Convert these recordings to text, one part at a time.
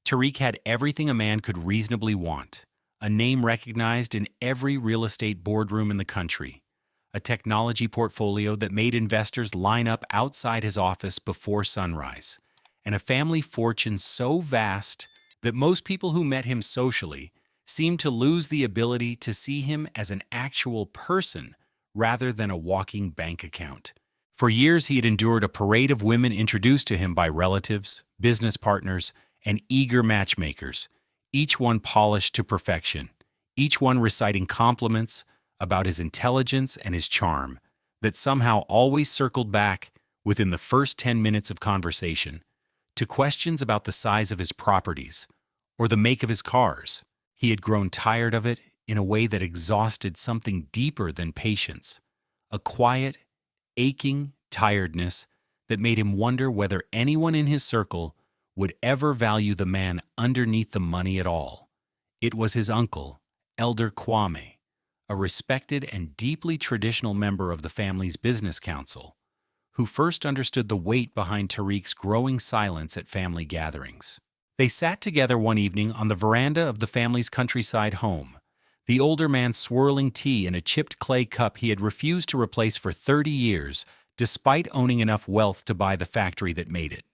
Tariq had everything a man could reasonably want: a name recognized in every real estate boardroom in the country, a technology portfolio that made investors line up outside his office before sunrise, and a family fortune so vast that most people who met him socially seemed to lose the ability to see him as an actual person rather than a walking bank account. For years, he had endured a parade of women introduced to him by relatives, business partners, and eager matchmakers, each one polished to perfection, each one reciting compliments about his intelligence and his charm that somehow always circled back, within the first 10 minutes of conversation, to questions about the size of his properties or the make of his cars. He had grown tired of it in a way that exhausted something deeper than patience, a quiet, aching tiredness that made him wonder whether anyone in his circle would ever value the man underneath the money at all. It was his uncle, Elder Kwame, a respected and deeply traditional member of the family's business council, who first understood the weight behind Tariq's growing silence at family gatherings. They sat together one evening on the veranda of the family's countryside home, the older man swirling tea in a chipped clay cup he had refused to replace for 30 years, despite owning enough wealth to buy the factory that made it.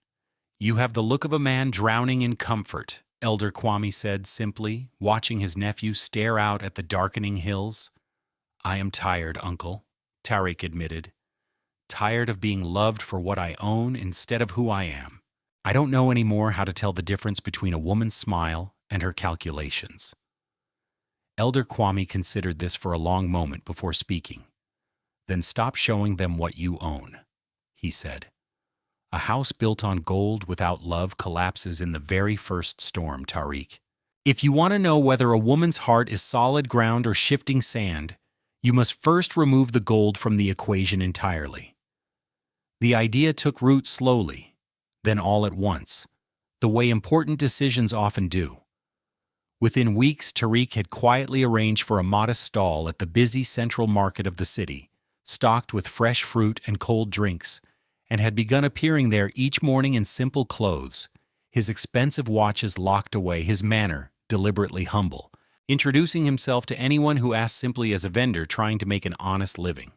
"You have the look of a man drowning in comfort," Elder Kwame said simply, watching his nephew stare out at the darkening hills. "I am tired, Uncle," Tariq admitted. "Tired of being loved for what I own instead of who I am. I don't know anymore how to tell the difference between a woman's smile and her calculations." Elder Kwame considered this for a long moment before speaking. "Then stop showing them what you own," he said. "A house built on gold without love collapses in the very first storm, Tariq. If you want to know whether a woman's heart is solid ground or shifting sand, you must first remove the gold from the equation entirely." The idea took root slowly, then all at once, the way important decisions often do. Within weeks, Tariq had quietly arranged for a modest stall at the busy central market of the city, stocked with fresh fruit and cold drinks, and had begun appearing there each morning in simple clothes, his expensive watches locked away, his manner deliberately humble, introducing himself to anyone who asked simply as a vendor trying to make an honest living.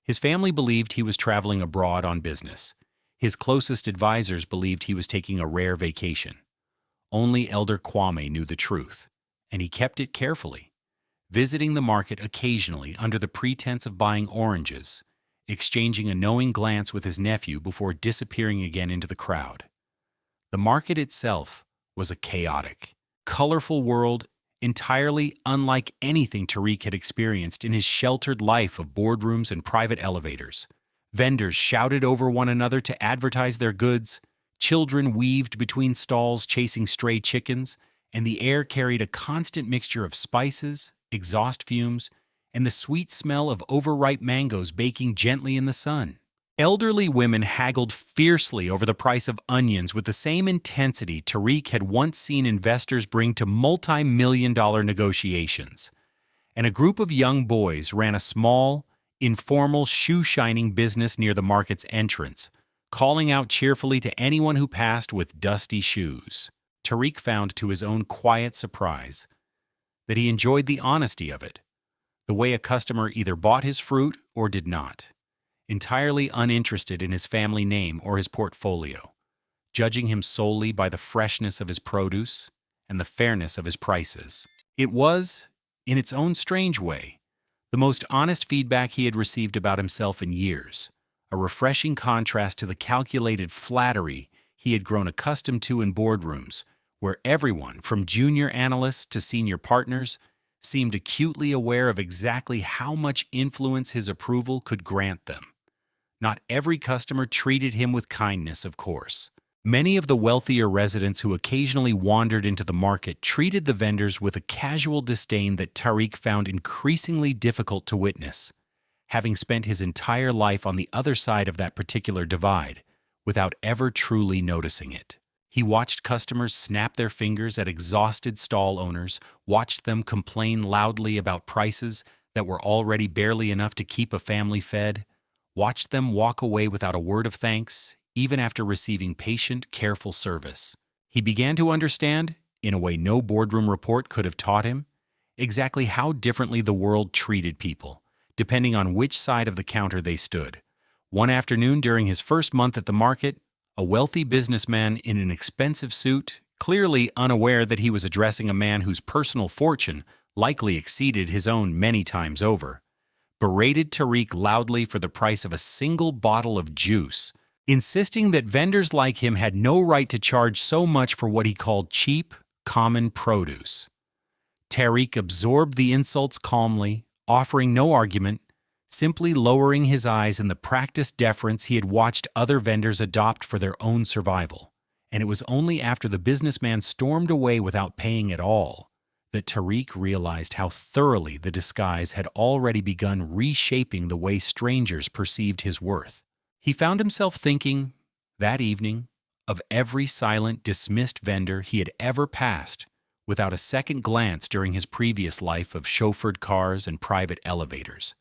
His family believed he was traveling abroad on business. His closest advisors believed he was taking a rare vacation. Only Elder Kwame knew the truth, and he kept it carefully, visiting the market occasionally under the pretense of buying oranges, exchanging a knowing glance with his nephew before disappearing again into the crowd. The market itself was a chaotic, colorful world entirely unlike anything Tariq had experienced in his sheltered life of boardrooms and private elevators. Vendors shouted over one another to advertise their goods, children weaved between stalls chasing stray chickens, and the air carried a constant mixture of spices, exhaust fumes, and the sweet smell of overripe mangoes baking gently in the sun. Elderly women haggled fiercely over the price of onions with the same intensity Tariq had once seen investors bring to multi-million-dollar negotiations. And a group of young boys ran a small, informal shoe-shining business near the market's entrance, calling out cheerfully to anyone who passed with dusty shoes. Tariq found to his own quiet surprise that he enjoyed the honesty of it, the way a customer either bought his fruit or did not, entirely uninterested in his family name or his portfolio, judging him solely by the freshness of his produce and the fairness of his prices. It was, in its own strange way, the most honest feedback he had received about himself in years, a refreshing contrast to the calculated flattery he had grown accustomed to in boardrooms, where everyone, from junior analysts to senior partners, seemed acutely aware of exactly how much influence his approval could grant them. Not every customer treated him with kindness, of course. Many of the wealthier residents who occasionally wandered into the market treated the vendors with a casual disdain that Tariq found increasingly difficult to witness, having spent his entire life on the other side of that particular divide, without ever truly noticing it. He watched customers snap their fingers at exhausted stall owners, watched them complain loudly about prices that were already barely enough to keep a family fed, watched them walk away without a word of thanks, even after receiving patient, careful service. He began to understand, in a way no boardroom report could have taught him, exactly how differently the world treated people, depending on which side of the counter they stood. One afternoon during his first month at the market, a wealthy businessman in an expensive suit, clearly unaware that he was addressing a man whose personal fortune likely exceeded his own many times over, berated Tariq loudly for the price of a single bottle of juice, insisting that vendors like him had no right to charge so much for what he called cheap, common produce. Tariq absorbed the insults calmly, offering no argument, simply lowering his eyes in the practiced deference he had watched other vendors adopt for their own survival. And it was only after the businessman stormed away without paying at all that Tariq realized how thoroughly the disguise had already begun reshaping the way strangers perceived his worth. He found himself thinking, that evening, of every silent, dismissed vendor he had ever passed without a second glance during his previous life of chauffeured cars and private elevators.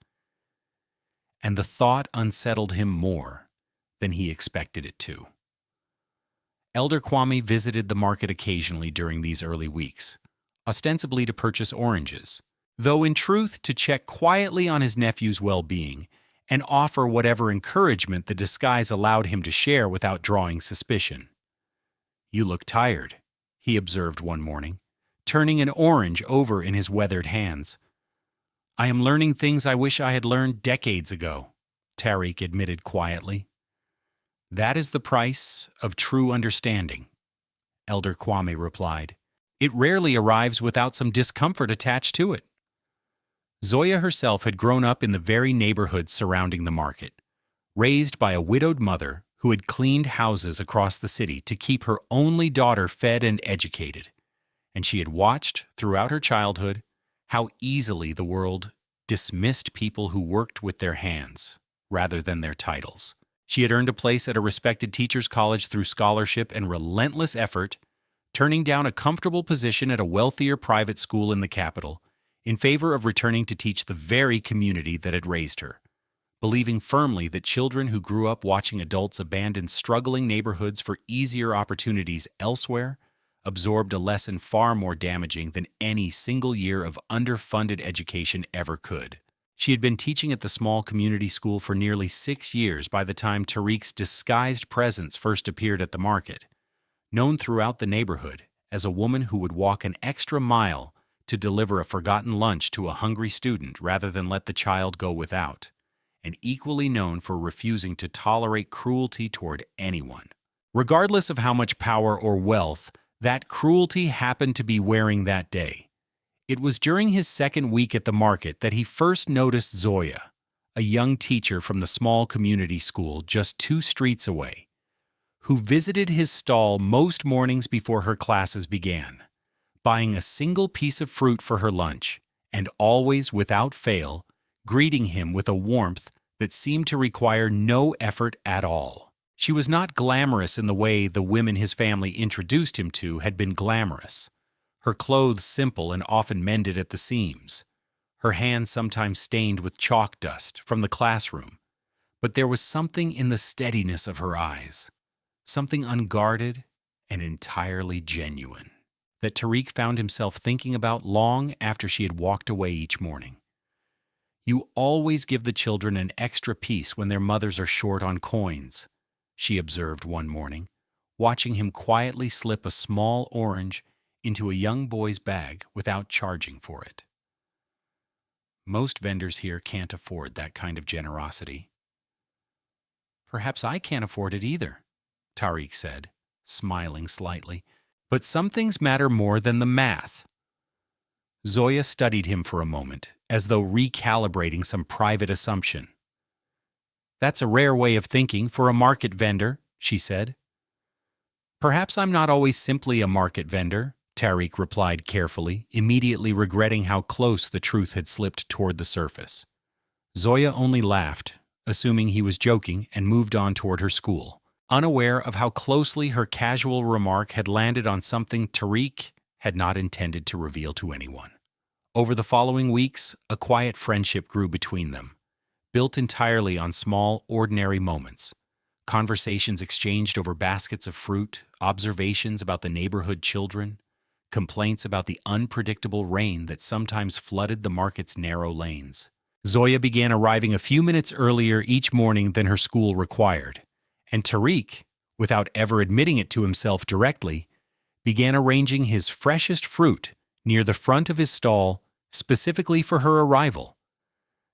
And the thought unsettled him more than he expected it to. Elder Kwame visited the market occasionally during these early weeks, ostensibly to purchase oranges, though in truth to check quietly on his nephew's well-being and offer whatever encouragement the disguise allowed him to share without drawing suspicion. "You look tired," he observed one morning, turning an orange over in his weathered hands. "I am learning things I wish I had learned decades ago," Tariq admitted quietly. "That is the price of true understanding," Elder Kwame replied. "It rarely arrives without some discomfort attached to it." Zoya herself had grown up in the very neighborhood surrounding the market, raised by a widowed mother who had cleaned houses across the city to keep her only daughter fed and educated, and she had watched, throughout her childhood, how easily the world dismissed people who worked with their hands rather than their titles. She had earned a place at a respected teacher's college through scholarship and relentless effort, turning down a comfortable position at a wealthier private school in the capital in favor of returning to teach the very community that had raised her, believing firmly that children who grew up watching adults abandon struggling neighborhoods for easier opportunities elsewhere absorbed a lesson far more damaging than any single year of underfunded education ever could. She had been teaching at the small community school for nearly 6 years by the time Tariq's disguised presence first appeared at the market, known throughout the neighborhood as a woman who would walk an extra mile to deliver a forgotten lunch to a hungry student rather than let the child go without, and equally known for refusing to tolerate cruelty toward anyone. Regardless of how much power or wealth that cruelty happened to be wearing that day, it was during his second week at the market that he first noticed Zoya, a young teacher from the small community school just 2 streets away, who visited his stall most mornings before her classes began, buying a single piece of fruit for her lunch, and always, without fail, greeting him with a warmth that seemed to require no effort at all. She was not glamorous in the way the women his family introduced him to had been glamorous, her clothes simple and often mended at the seams, her hands sometimes stained with chalk dust from the classroom, but there was something in the steadiness of her eyes, something unguarded and entirely genuine, that Tariq found himself thinking about long after she had walked away each morning. "You always give the children an extra piece when their mothers are short on coins," she observed one morning, watching him quietly slip a small orange into a young boy's bag without charging for it. "Most vendors here can't afford that kind of generosity." "Perhaps I can't afford it either," Tariq said, smiling slightly. "But some things matter more than the math." Zoya studied him for a moment, as though recalibrating some private assumption. "That's a rare way of thinking for a market vendor," she said. "Perhaps I'm not always simply a market vendor," Tariq replied carefully, immediately regretting how close the truth had slipped toward the surface. Zoya only laughed, assuming he was joking, and moved on toward her school, unaware of how closely her casual remark had landed on something Tariq had not intended to reveal to anyone. Over the following weeks, a quiet friendship grew between them, built entirely on small, ordinary moments, Conversations exchanged over baskets of fruit, observations about the neighborhood children, complaints about the unpredictable rain that sometimes flooded the market's narrow lanes. Zoya began arriving a few minutes earlier each morning than her school required, and Tariq, without ever admitting it to himself directly, began arranging his freshest fruit near the front of his stall specifically for her arrival.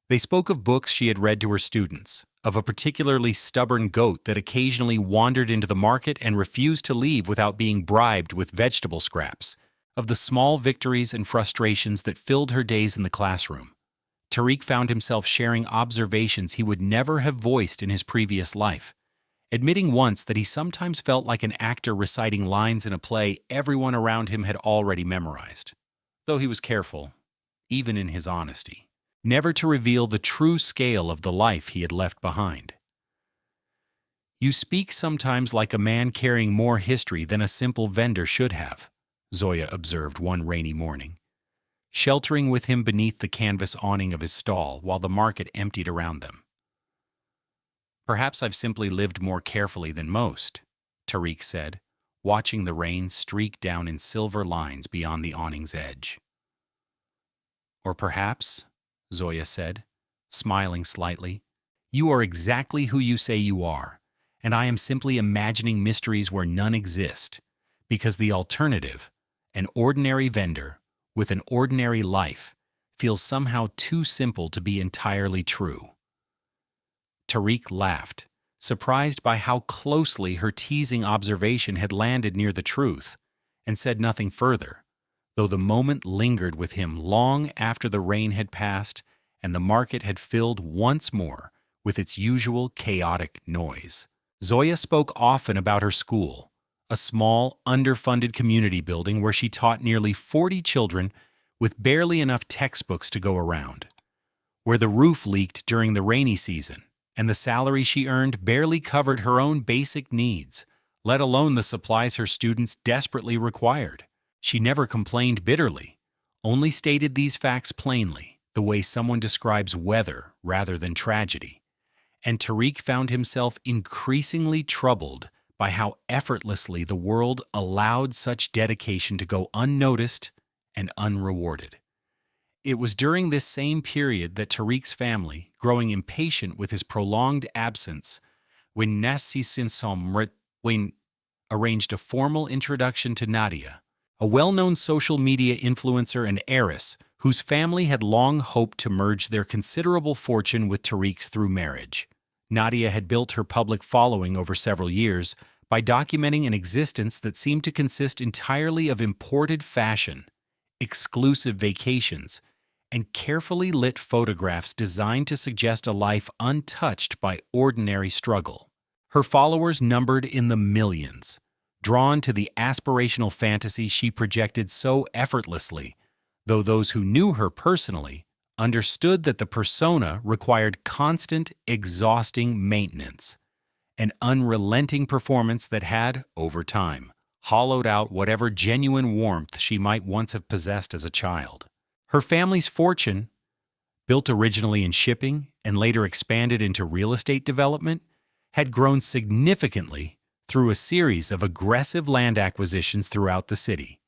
They spoke of books she had read to her students, of a particularly stubborn goat that occasionally wandered into the market and refused to leave without being bribed with vegetable scraps, of the small victories and frustrations that filled her days in the classroom. Tariq found himself sharing observations he would never have voiced in his previous life, admitting once that he sometimes felt like an actor reciting lines in a play everyone around him had already memorized, though he was careful, even in his honesty, never to reveal the true scale of the life he had left behind. "You speak sometimes like a man carrying more history than a simple vendor should have," Zoya observed one rainy morning, sheltering with him beneath the canvas awning of his stall while the market emptied around them. "Perhaps I've simply lived more carefully than most," Tariq said, watching the rain streak down in silver lines beyond the awning's edge. "Or perhaps," Zoya said, smiling slightly, "you are exactly who you say you are, and I am simply imagining mysteries where none exist, because the alternative, an ordinary vendor with an ordinary life, feels somehow too simple to be entirely true." Tariq laughed, surprised by how closely her teasing observation had landed near the truth, and said nothing further, though the moment lingered with him long after the rain had passed and the market had filled once more with its usual chaotic noise. Zoya spoke often about her school, a small, underfunded community building where she taught nearly 40 children with barely enough textbooks to go around, where the roof leaked during the rainy season, and the salary she earned barely covered her own basic needs, let alone the supplies her students desperately required. She never complained bitterly, only stated these facts plainly, the way someone describes weather rather than tragedy. And Tariq found himself increasingly troubled by how effortlessly the world allowed such dedication to go unnoticed and unrewarded. It was during this same period that Tariq's family, growing impatient with his prolonged absence, when arranged a formal introduction to Nadia, a well-known social media influencer and heiress whose family had long hoped to merge their considerable fortune with Tariq's through marriage. Nadia had built her public following over several years by documenting an existence that seemed to consist entirely of imported fashion, exclusive vacations, and carefully lit photographs designed to suggest a life untouched by ordinary struggle. Her followers numbered in the millions, drawn to the aspirational fantasy she projected so effortlessly, though those who knew her personally understood that the persona required constant, exhausting maintenance, an unrelenting performance that had, over time, hollowed out whatever genuine warmth she might once have possessed as a child. Her family's fortune, built originally in shipping and later expanded into real estate development, had grown significantly through a series of aggressive land acquisitions throughout the city,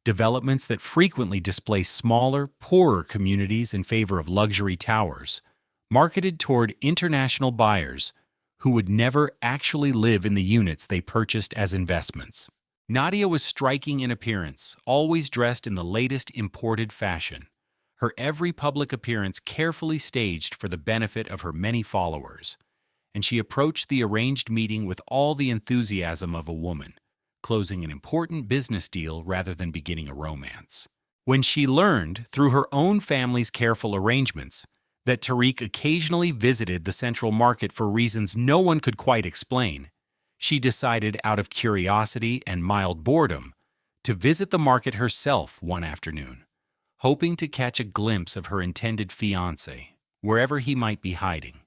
developments that frequently displaced smaller, poorer communities in favor of luxury towers, marketed toward international buyers who would never actually live in the units they purchased as investments. Nadia was striking in appearance, always dressed in the latest imported fashion, her every public appearance carefully staged for the benefit of her many followers, and she approached the arranged meeting with all the enthusiasm of a woman, closing an important business deal rather than beginning a romance. When she learned, through her own family's careful arrangements, that Tariq occasionally visited the central market for reasons no one could quite explain, she decided, out of curiosity and mild boredom, to visit the market herself one afternoon, hoping to catch a glimpse of her intended fiancé, wherever he might be hiding.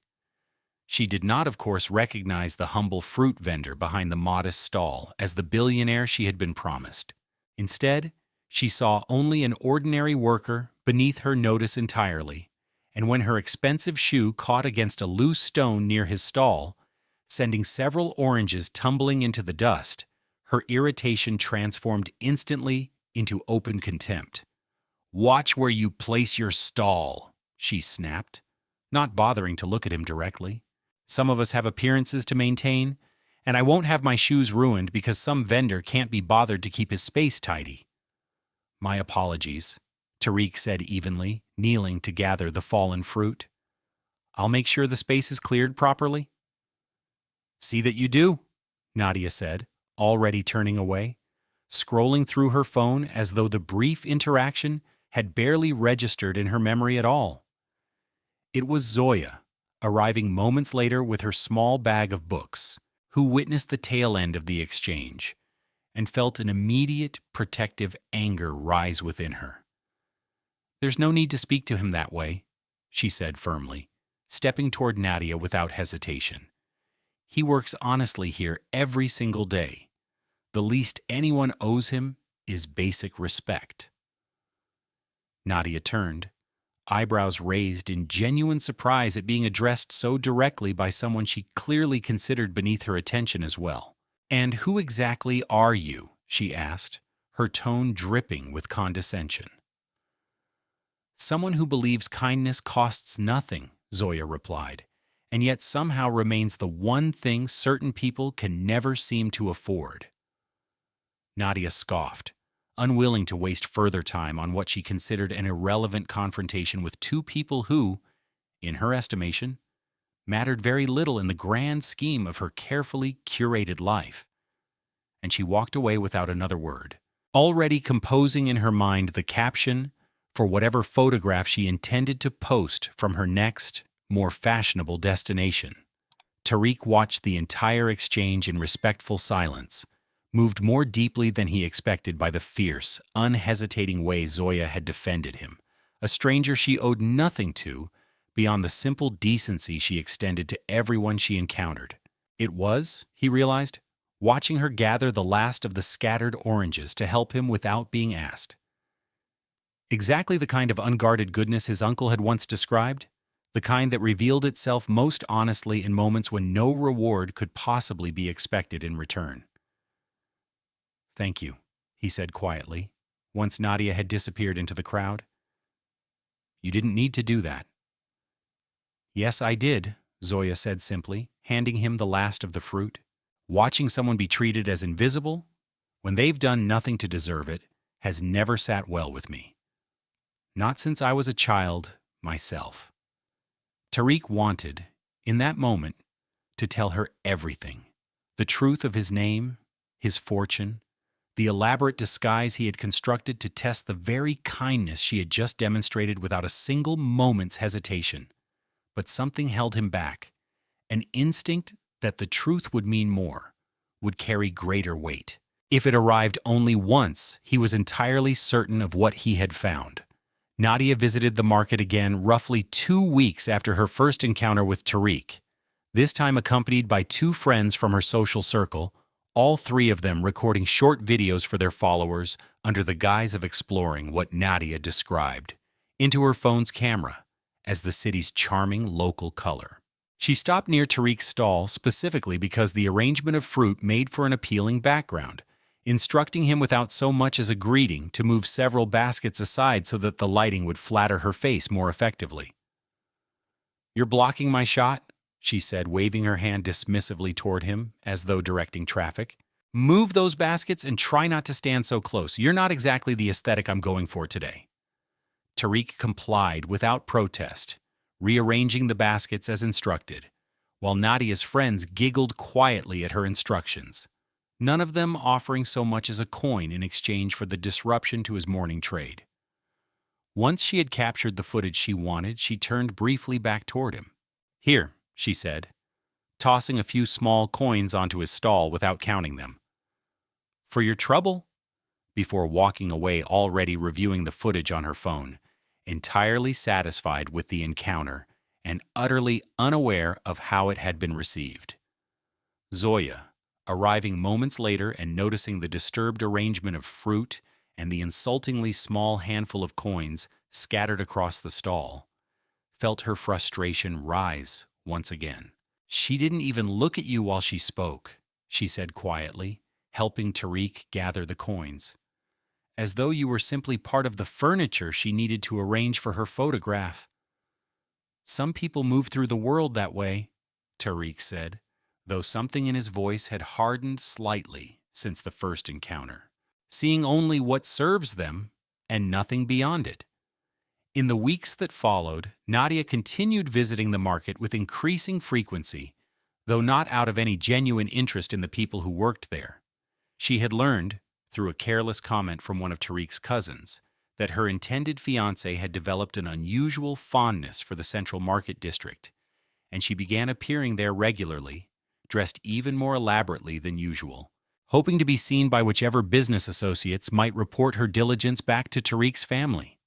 She did not, of course, recognize the humble fruit vendor behind the modest stall as the billionaire she had been promised. Instead, she saw only an ordinary worker beneath her notice entirely, and when her expensive shoe caught against a loose stone near his stall, sending several oranges tumbling into the dust. Her irritation transformed instantly into open contempt. "Watch where you place your stall," she snapped, not bothering to look at him directly. "Some of us have appearances to maintain, and I won't have my shoes ruined because some vendor can't be bothered to keep his space tidy." "My apologies," Tariq said evenly, kneeling to gather the fallen fruit. "I'll make sure the space is cleared properly." "See that you do," Nadia said, already turning away, scrolling through her phone as though the brief interaction had barely registered in her memory at all. It was Zoya, arriving moments later with her small bag of books, who witnessed the tail end of the exchange and felt an immediate protective anger rise within her. "There's no need to speak to him that way," she said firmly, stepping toward Nadia without hesitation. "He works honestly here every single day. The least anyone owes him is basic respect." Nadia turned, eyebrows raised in genuine surprise at being addressed so directly by someone she clearly considered beneath her attention as well. "And who exactly are you?" she asked, her tone dripping with condescension. "Someone who believes kindness costs nothing," Zoya replied, "and yet somehow remains the one thing certain people can never seem to afford." Nadia scoffed, unwilling to waste further time on what she considered an irrelevant confrontation with two people who, in her estimation, mattered very little in the grand scheme of her carefully curated life. And she walked away without another word, already composing in her mind the caption for whatever photograph she intended to post from her next, more fashionable destination. Tariq watched the entire exchange in respectful silence, moved more deeply than he expected by the fierce, unhesitating way Zoya had defended him, a stranger she owed nothing to beyond the simple decency she extended to everyone she encountered. It was, he realized, watching her gather the last of the scattered oranges to help him without being asked. Exactly the kind of unguarded goodness his uncle had once described, the kind that revealed itself most honestly in moments when no reward could possibly be expected in return. "Thank you," he said quietly, once Nadia had disappeared into the crowd. "You didn't need to do that." "Yes, I did," Zoya said simply, handing him the last of the fruit. "Watching someone be treated as invisible, when they've done nothing to deserve it, has never sat well with me. Not since I was a child myself." Tariq wanted, in that moment, to tell her everything. The truth of his name, his fortune, the elaborate disguise he had constructed to test the very kindness she had just demonstrated without a single moment's hesitation. But something held him back, an instinct that the truth would mean more, would carry greater weight. If it arrived only once, he was entirely certain of what he had found. Nadia visited the market again roughly 2 weeks after her first encounter with Tariq, this time accompanied by 2 friends from her social circle, all 3 of them recording short videos for their followers under the guise of exploring what Nadia described into her phone's camera as the city's charming local color. She stopped near Tariq's stall specifically because the arrangement of fruit made for an appealing background, instructing him without so much as a greeting to move several baskets aside so that the lighting would flatter her face more effectively. "You're blocking my shot," she said, waving her hand dismissively toward him, as though directing traffic. "Move those baskets and try not to stand so close. You're not exactly the aesthetic I'm going for today." Tariq complied without protest, rearranging the baskets as instructed, while Nadia's friends giggled quietly at her instructions, none of them offering so much as a coin in exchange for the disruption to his morning trade. Once she had captured the footage she wanted, she turned briefly back toward him. "Here," she said, tossing a few small coins onto his stall without counting them. "For your trouble," before walking away, already reviewing the footage on her phone, entirely satisfied with the encounter and utterly unaware of how it had been received. Zoya, arriving moments later and noticing the disturbed arrangement of fruit and the insultingly small handful of coins scattered across the stall, felt her frustration rise once again. She didn't even look at you while she spoke, she said quietly, helping Tariq gather the coins. As though you were simply part of the furniture she needed to arrange for her photograph. Some people move through the world that way, Tariq said, though something in his voice had hardened slightly since the first encounter, seeing only what serves them and nothing beyond it. In the weeks that followed, Nadia continued visiting the market with increasing frequency, though not out of any genuine interest in the people who worked there. She had learned, through a careless comment from one of Tariq's cousins, that her intended fiancé had developed an unusual fondness for the Central Market District, and she began appearing there regularly, dressed even more elaborately than usual, hoping to be seen by whichever business associates might report her diligence back to Tariq's family.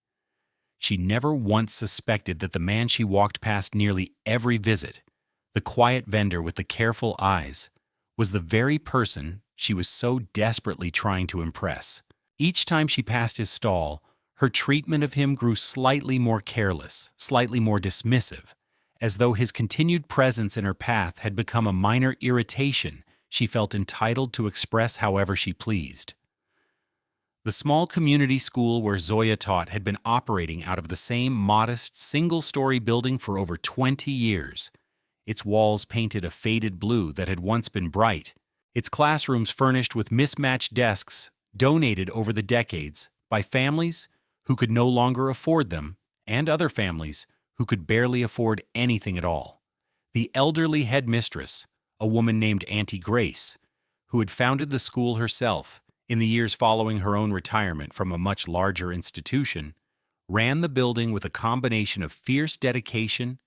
She never once suspected that the man she walked past nearly every visit, the quiet vendor with the careful eyes, was the very person she was so desperately trying to impress. Each time she passed his stall, her treatment of him grew slightly more careless, slightly more dismissive, as though his continued presence in her path had become a minor irritation she felt entitled to express however she pleased. The small community school where Zoya taught had been operating out of the same modest, single-story building for over 20 years, its walls painted a faded blue that had once been bright, its classrooms furnished with mismatched desks donated over the decades by families who could no longer afford them, and other families who could barely afford anything at all. The elderly headmistress, a woman named Auntie Grace, who had founded the school herself in the years following her own retirement from a much larger institution, ran the building with a combination of fierce dedication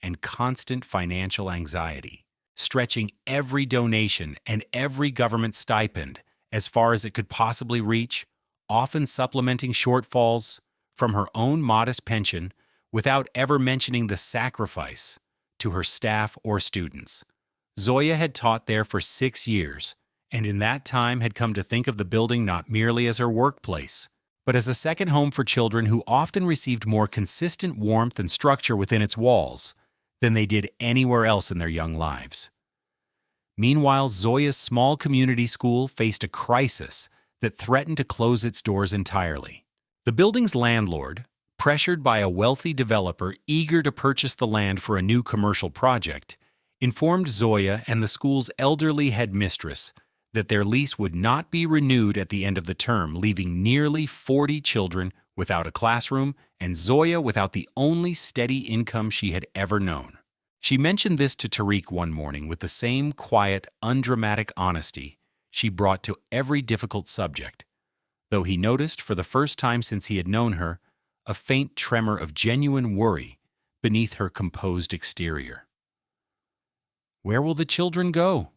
and constant financial anxiety, stretching every donation and every government stipend as far as it could possibly reach, often supplementing shortfalls from her own modest pension without ever mentioning the sacrifice to her staff or students. Zoya had taught there for 6 years, and in that time had come to think of the building not merely as her workplace, but as a second home for children who often received more consistent warmth and structure within its walls than they did anywhere else in their young lives. Meanwhile, Zoya's small community school faced a crisis that threatened to close its doors entirely. The building's landlord, pressured by a wealthy developer eager to purchase the land for a new commercial project, informed Zoya and the school's elderly headmistress that their lease would not be renewed at the end of the term, leaving nearly 40 children without a classroom and Zoya without the only steady income she had ever known. She mentioned this to Tariq one morning with the same quiet, undramatic honesty she brought to every difficult subject, though he noticed for the first time since he had known her a faint tremor of genuine worry beneath her composed exterior. "Where will the children go?"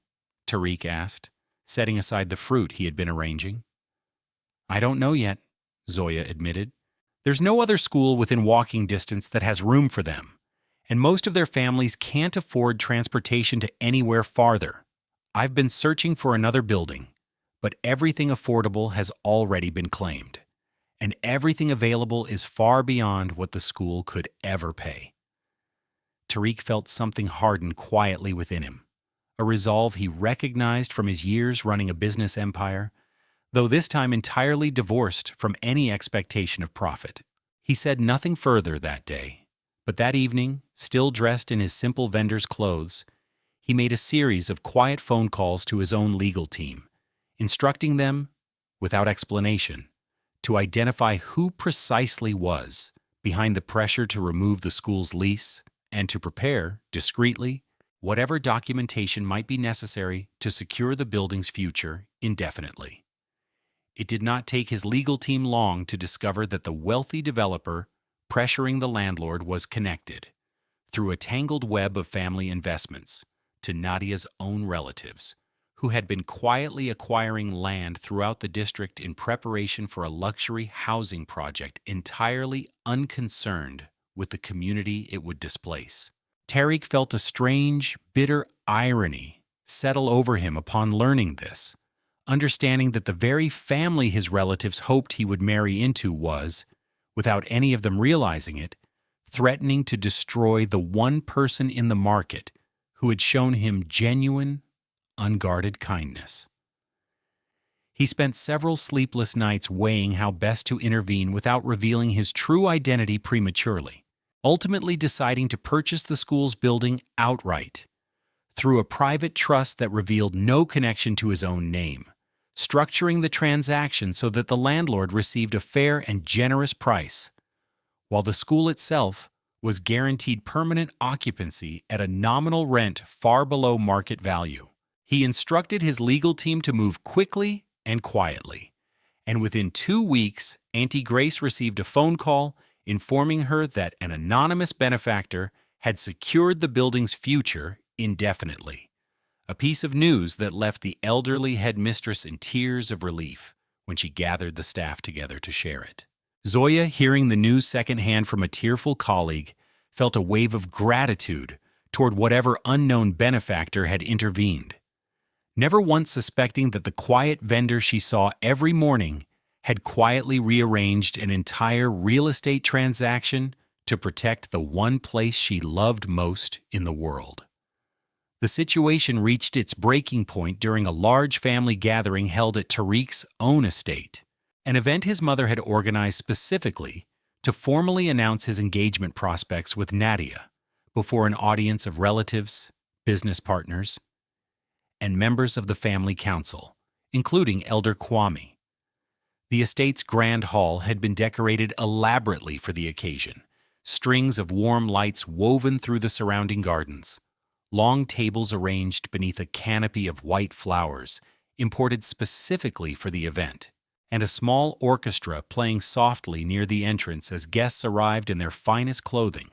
Tariq asked, setting aside the fruit he had been arranging. "I don't know yet," Zoya admitted. "There's no other school within walking distance that has room for them, and most of their families can't afford transportation to anywhere farther. I've been searching for another building, but everything affordable has already been claimed, and everything available is far beyond what the school could ever pay." Tariq felt something harden quietly within him, a resolve he recognized from his years running a business empire, though this time entirely divorced from any expectation of profit. He said nothing further that day, but that evening, still dressed in his simple vendor's clothes, he made a series of quiet phone calls to his own legal team, instructing them, without explanation, to identify who precisely was behind the pressure to remove the school's lease and to prepare, discreetly, whatever documentation might be necessary to secure the building's future indefinitely. It did not take his legal team long to discover that the wealthy developer pressuring the landlord was connected, through a tangled web of family investments, to Nadia's own relatives, who had been quietly acquiring land throughout the district in preparation for a luxury housing project entirely unconcerned with the community it would displace. Tariq felt a strange, bitter irony settle over him upon learning this, understanding that the very family his relatives hoped he would marry into was, without any of them realizing it, threatening to destroy the one person in the market who had shown him genuine, unguarded kindness. He spent several sleepless nights weighing how best to intervene without revealing his true identity prematurely, ultimately deciding to purchase the school's building outright, through a private trust that revealed no connection to his own name, structuring the transaction so that the landlord received a fair and generous price, while the school itself was guaranteed permanent occupancy at a nominal rent far below market value. He instructed his legal team to move quickly and quietly, and within 2 weeks, Auntie Grace received a phone call informing her that an anonymous benefactor had secured the building's future indefinitely, a piece of news that left the elderly headmistress in tears of relief when she gathered the staff together to share it. Zoya, hearing the news secondhand from a tearful colleague, felt a wave of gratitude toward whatever unknown benefactor had intervened, never once suspecting that the quiet vendor she saw every morning had quietly rearranged an entire real estate transaction to protect the one place she loved most in the world. The situation reached its breaking point during a large family gathering held at Tariq's own estate, an event his mother had organized specifically to formally announce his engagement prospects with Nadia before an audience of relatives, business partners, and members of the family council, including Elder Kwame. The estate's grand hall had been decorated elaborately for the occasion, strings of warm lights woven through the surrounding gardens, long tables arranged beneath a canopy of white flowers imported specifically for the event, and a small orchestra playing softly near the entrance as guests arrived in their finest clothing,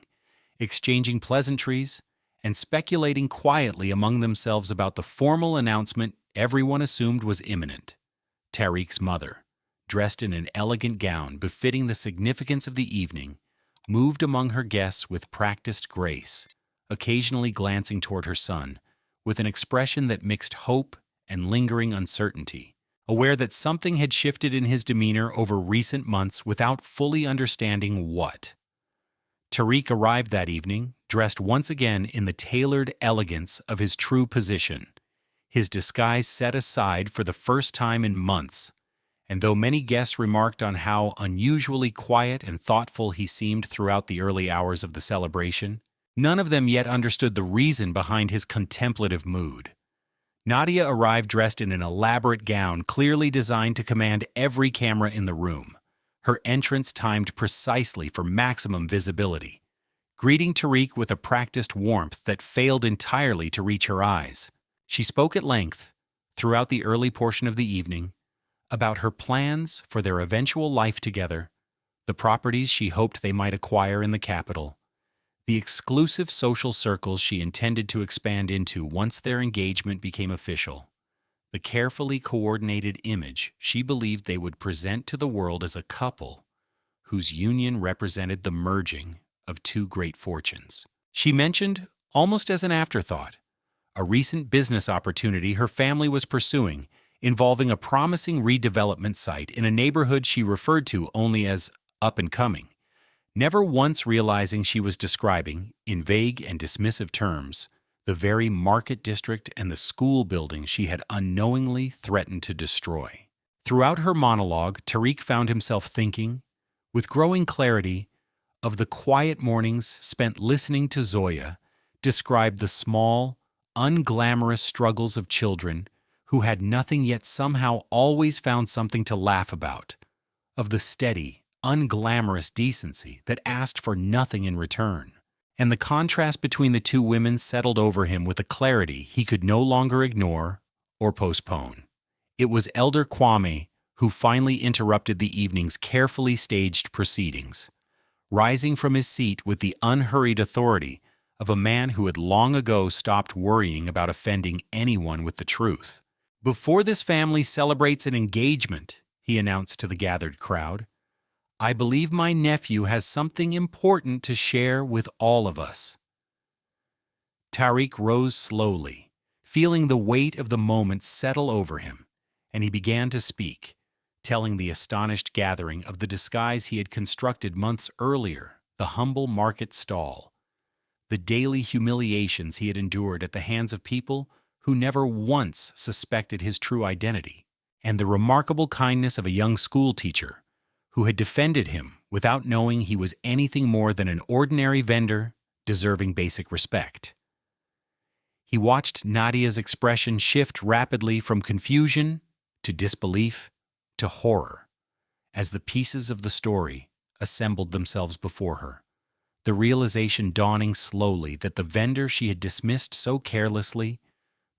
exchanging pleasantries and speculating quietly among themselves about the formal announcement everyone assumed was imminent. Tariq's mother, dressed in an elegant gown befitting the significance of the evening, moved among her guests with practiced grace, occasionally glancing toward her son with an expression that mixed hope and lingering uncertainty, aware that something had shifted in his demeanor over recent months without fully understanding what. Tariq arrived that evening, dressed once again in the tailored elegance of his true position, his disguise set aside for the first time in months, and though many guests remarked on how unusually quiet and thoughtful he seemed throughout the early hours of the celebration, none of them yet understood the reason behind his contemplative mood. Nadia arrived dressed in an elaborate gown clearly designed to command every camera in the room, her entrance timed precisely for maximum visibility, greeting Tariq with a practiced warmth that failed entirely to reach her eyes. She spoke at length, throughout the early portion of the evening, about her plans for their eventual life together, the properties she hoped they might acquire in the capital, the exclusive social circles she intended to expand into once their engagement became official, the carefully coordinated image she believed they would present to the world as a couple whose union represented the merging of two great fortunes. She mentioned, almost as an afterthought, a recent business opportunity her family was pursuing involving a promising redevelopment site in a neighborhood she referred to only as up and coming, never once realizing she was describing, in vague and dismissive terms, the very market district and the school building she had unknowingly threatened to destroy. Throughout her monologue, Tariq found himself thinking, with growing clarity, of the quiet mornings spent listening to Zoya describe the small, unglamorous struggles of children who had nothing yet somehow always found something to laugh about, of the steady, unglamorous decency that asked for nothing in return. And the contrast between the two women settled over him with a clarity he could no longer ignore or postpone. It was Elder Kwame who finally interrupted the evening's carefully staged proceedings, rising from his seat with the unhurried authority of a man who had long ago stopped worrying about offending anyone with the truth. "Before this family celebrates an engagement," he announced to the gathered crowd, "I believe my nephew has something important to share with all of us." Tariq rose slowly, feeling the weight of the moment settle over him, and he began to speak, telling the astonished gathering of the disguise he had constructed months earlier, the humble market stall, the daily humiliations he had endured at the hands of people who never once suspected his true identity, and the remarkable kindness of a young schoolteacher who had defended him without knowing he was anything more than an ordinary vendor deserving basic respect. He watched Nadia's expression shift rapidly from confusion to disbelief to horror as the pieces of the story assembled themselves before her, the realization dawning slowly that the vendor she had dismissed so carelessly,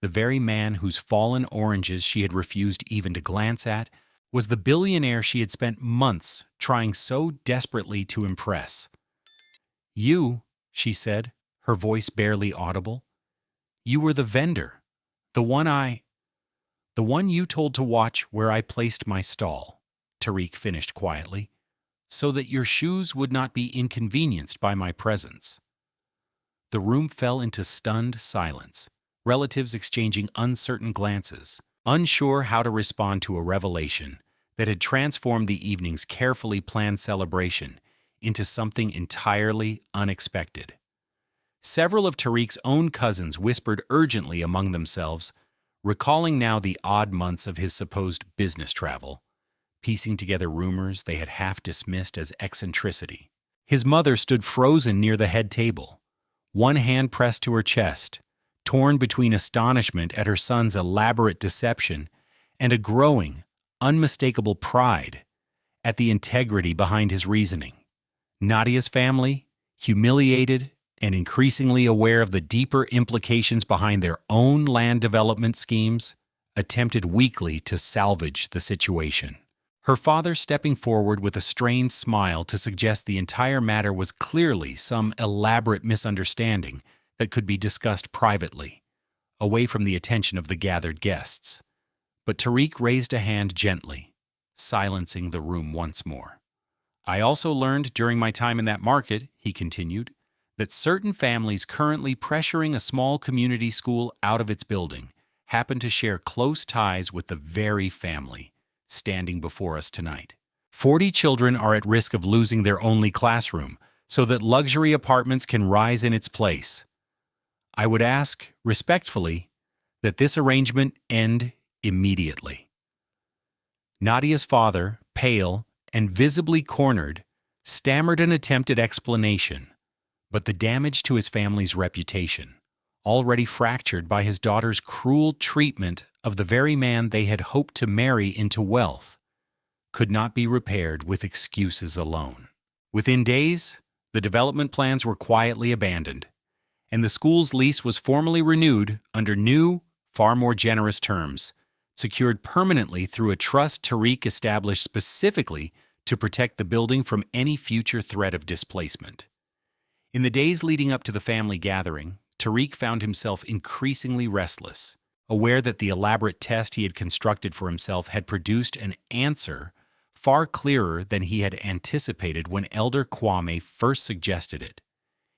the very man whose fallen oranges she had refused even to glance at, was the billionaire she had spent months trying so desperately to impress. "You," she said, her voice barely audible, "you were the vendor, the one you told to watch where I placed my stall," Tariq finished quietly, "so that your shoes would not be inconvenienced by my presence." The room fell into stunned silence, relatives exchanging uncertain glances, unsure how to respond to a revelation that had transformed the evening's carefully planned celebration into something entirely unexpected. Several of Tariq's own cousins whispered urgently among themselves, recalling now the odd months of his supposed business travel, piecing together rumors they had half dismissed as eccentricity. His mother stood frozen near the head table, one hand pressed to her chest, torn between astonishment at her son's elaborate deception and a growing, unmistakable pride at the integrity behind his reasoning. Nadia's family, humiliated and increasingly aware of the deeper implications behind their own land development schemes, attempted weakly to salvage the situation. Her father stepping forward with a strained smile to suggest the entire matter was clearly some elaborate misunderstanding that could be discussed privately, away from the attention of the gathered guests. But Tariq raised a hand gently, silencing the room once more. "I also learned during my time in that market," he continued, "that certain families currently pressuring a small community school out of its building happen to share close ties with the very family standing before us tonight. 40 children are at risk of losing their only classroom so that luxury apartments can rise in its place. I would ask, respectfully, that this arrangement end immediately." Nadia's father, pale and visibly cornered, stammered an attempt at explanation, but the damage to his family's reputation, already fractured by his daughter's cruel treatment of the very man they had hoped to marry into wealth, could not be repaired with excuses alone. Within days, the development plans were quietly abandoned, and the school's lease was formally renewed under new, far more generous terms, secured permanently through a trust Tariq established specifically to protect the building from any future threat of displacement. In the days leading up to the family gathering, Tariq found himself increasingly restless, aware that the elaborate test he had constructed for himself had produced an answer far clearer than he had anticipated when Elder Kwame first suggested it.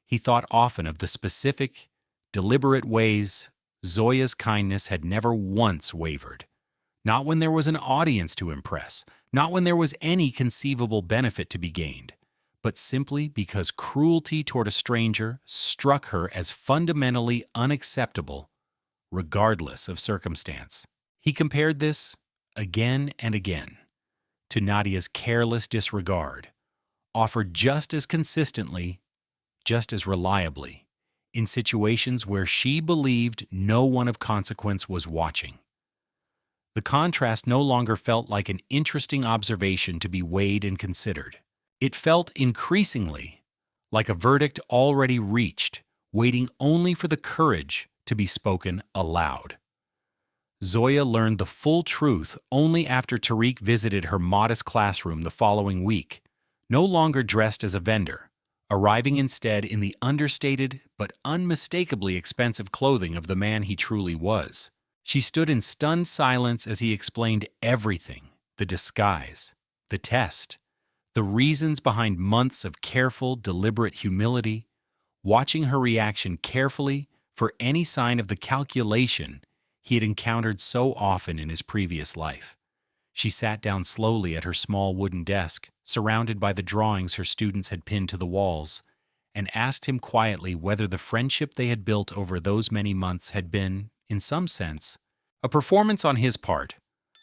He thought often of the specific, deliberate ways Zoya's kindness had never once wavered. Not when there was an audience to impress, not when there was any conceivable benefit to be gained, but simply because cruelty toward a stranger struck her as fundamentally unacceptable, regardless of circumstance. He compared this, again and again, to Nadia's careless disregard, offered just as consistently, just as reliably, in situations where she believed no one of consequence was watching. The contrast no longer felt like an interesting observation to be weighed and considered. It felt increasingly like a verdict already reached, waiting only for the courage to be spoken aloud. Zoya learned the full truth only after Tariq visited her modest classroom the following week, no longer dressed as a vendor, arriving instead in the understated but unmistakably expensive clothing of the man he truly was. She stood in stunned silence as he explained everything: the disguise, the test, the reasons behind months of careful, deliberate humility, watching her reaction carefully for any sign of the calculation he had encountered so often in his previous life. She sat down slowly at her small wooden desk, surrounded by the drawings her students had pinned to the walls, and asked him quietly whether the friendship they had built over those many months had been, in some sense, a performance on his part,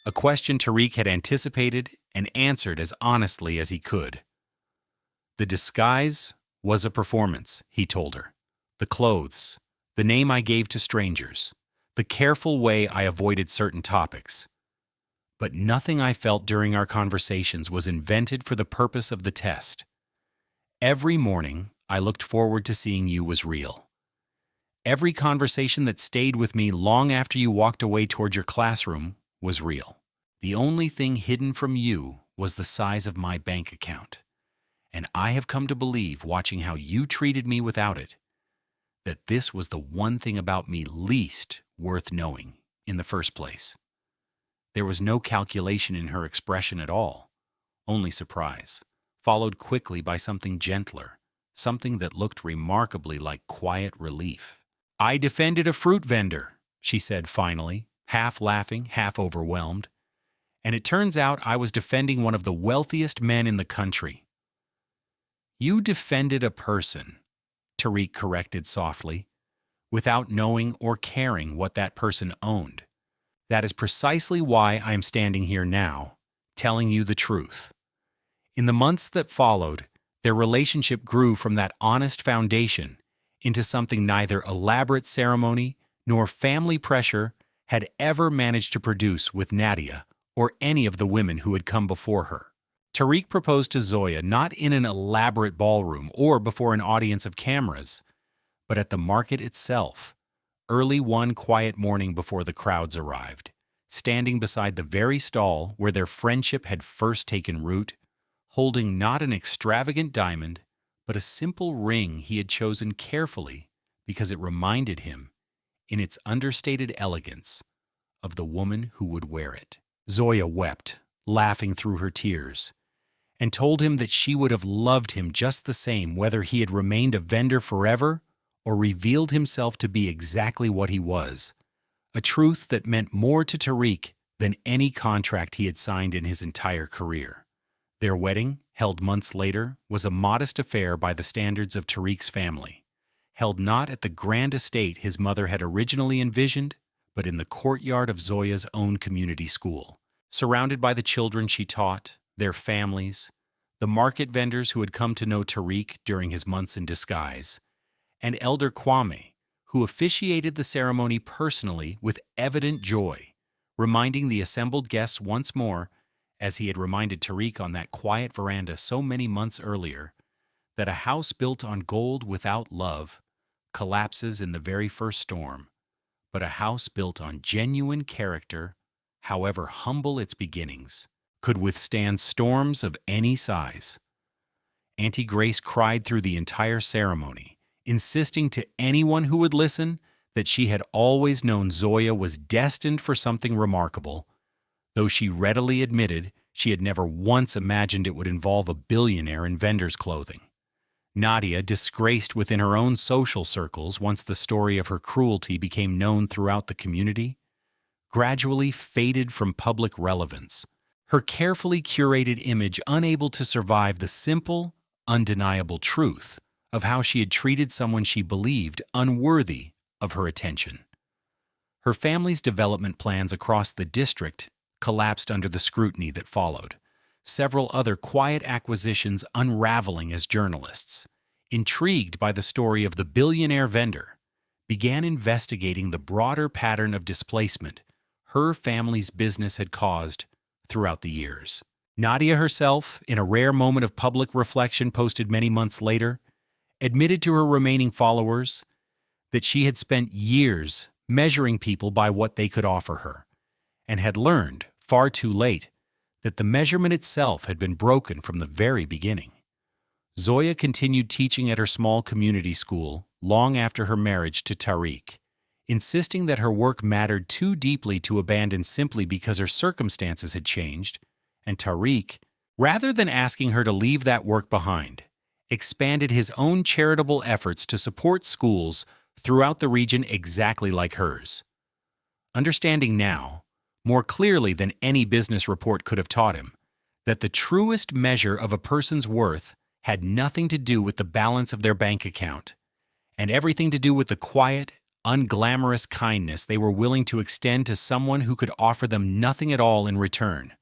a question Tariq had anticipated and answered as honestly as he could. The disguise was a performance, he told her. The clothes, the name I gave to strangers, the careful way I avoided certain topics. But nothing I felt during our conversations was invented for the purpose of the test. Every morning, I looked forward to seeing you was real. Every conversation that stayed with me long after you walked away toward your classroom was real. The only thing hidden from you was the size of my bank account. And I have come to believe, watching how you treated me without it, that this was the one thing about me least worth knowing in the first place. There was no calculation in her expression at all, only surprise, followed quickly by something gentler, something that looked remarkably like quiet relief. I defended a fruit vendor, she said finally, half laughing, half overwhelmed. And it turns out I was defending one of the wealthiest men in the country. You defended a person, Tariq corrected softly, without knowing or caring what that person owned. That is precisely why I am standing here now, telling you the truth. In the months that followed, their relationship grew from that honest foundation into something neither elaborate ceremony nor family pressure had ever managed to produce with Nadia or any of the women who had come before her. Tariq proposed to Zoya not in an elaborate ballroom or before an audience of cameras, but at the market itself, early one quiet morning before the crowds arrived, standing beside the very stall where their friendship had first taken root, holding not an extravagant diamond, but a simple ring he had chosen carefully because it reminded him, in its understated elegance, of the woman who would wear it. Zoya wept, laughing through her tears, and told him that she would have loved him just the same whether he had remained a vendor forever or revealed himself to be exactly what he was, a truth that meant more to Tariq than any contract he had signed in his entire career. Their wedding, held months later, was a modest affair by the standards of Tariq's family, held not at the grand estate his mother had originally envisioned, but in the courtyard of Zoya's own community school, surrounded by the children she taught, their families, the market vendors who had come to know Tariq during his months in disguise, and Elder Kwame, who officiated the ceremony personally with evident joy, reminding the assembled guests once more, as he had reminded Tariq on that quiet veranda so many months earlier, that a house built on gold without love collapses in the very first storm, but a house built on genuine character, however humble its beginnings, could withstand storms of any size. Auntie Grace cried through the entire ceremony, insisting to anyone who would listen that she had always known Zoya was destined for something remarkable, though she readily admitted she had never once imagined it would involve a billionaire in vendor's clothing. Nadia, disgraced within her own social circles once the story of her cruelty became known throughout the community, gradually faded from public relevance, her carefully curated image unable to survive the simple, undeniable truth of how she had treated someone she believed unworthy of her attention. Her family's development plans across the district collapsed under the scrutiny that followed, several other quiet acquisitions unraveling as journalists, intrigued by the story of the billionaire vendor, began investigating the broader pattern of displacement her family's business had caused throughout the years. Nadia herself, in a rare moment of public reflection posted many months later, admitted to her remaining followers that she had spent years measuring people by what they could offer her, and had learned, far too late, that the measurement itself had been broken from the very beginning. Zoya continued teaching at her small community school long after her marriage to Tariq, insisting that her work mattered too deeply to abandon simply because her circumstances had changed, and Tariq, rather than asking her to leave that work behind, expanded his own charitable efforts to support schools throughout the region exactly like hers. Understanding now, more clearly than any business report could have taught him, that the truest measure of a person's worth had nothing to do with the balance of their bank account, and everything to do with the quiet, unglamorous kindness they were willing to extend to someone who could offer them nothing at all in return.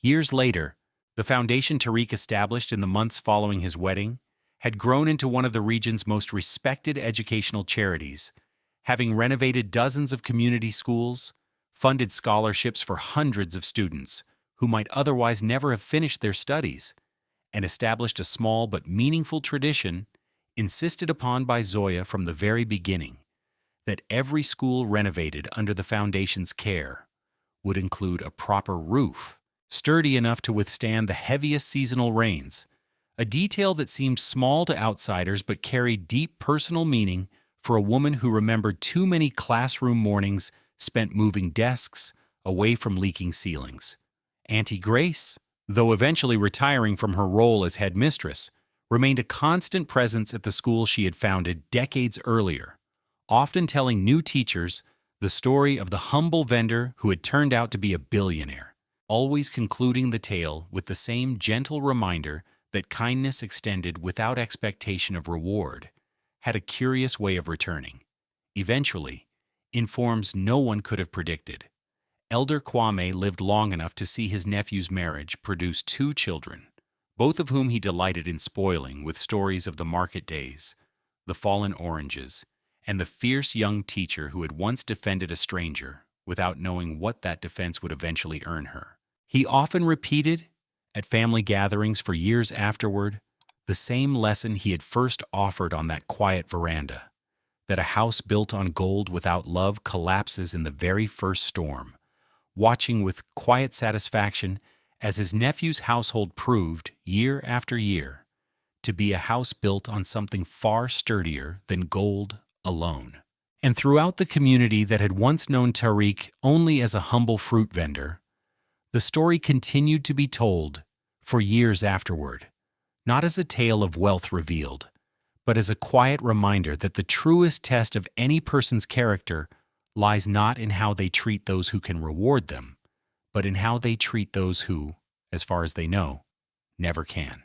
Years later, the foundation Tariq established in the months following his wedding had grown into one of the region's most respected educational charities, having renovated dozens of community schools, funded scholarships for hundreds of students who might otherwise never have finished their studies, and established a small but meaningful tradition insisted upon by Zoya from the very beginning, that every school renovated under the foundation's care would include a proper roof, sturdy enough to withstand the heaviest seasonal rains, a detail that seemed small to outsiders but carried deep personal meaning for a woman who remembered too many classroom mornings spent moving desks away from leaking ceilings. Auntie Grace, though eventually retiring from her role as headmistress, remained a constant presence at the school she had founded decades earlier, often telling new teachers the story of the humble vendor who had turned out to be a billionaire, always concluding the tale with the same gentle reminder that kindness extended without expectation of reward had a curious way of returning, eventually, in forms no one could have predicted. Elder Kwame lived long enough to see his nephew's marriage produce 2 children, both of whom he delighted in spoiling with stories of the market days, the fallen oranges, and the fierce young teacher who had once defended a stranger without knowing what that defense would eventually earn her. He often repeated, at family gatherings for years afterward, the same lesson he had first offered on that quiet veranda, that a house built on gold without love collapses in the very first storm, watching with quiet satisfaction as his nephew's household proved, year after year, to be a house built on something far sturdier than gold alone. And throughout the community that had once known Tariq only as a humble fruit vendor, the story continued to be told for years afterward, not as a tale of wealth revealed, but as a quiet reminder that the truest test of any person's character lies not in how they treat those who can reward them, but in how they treat those who, as far as they know, never can.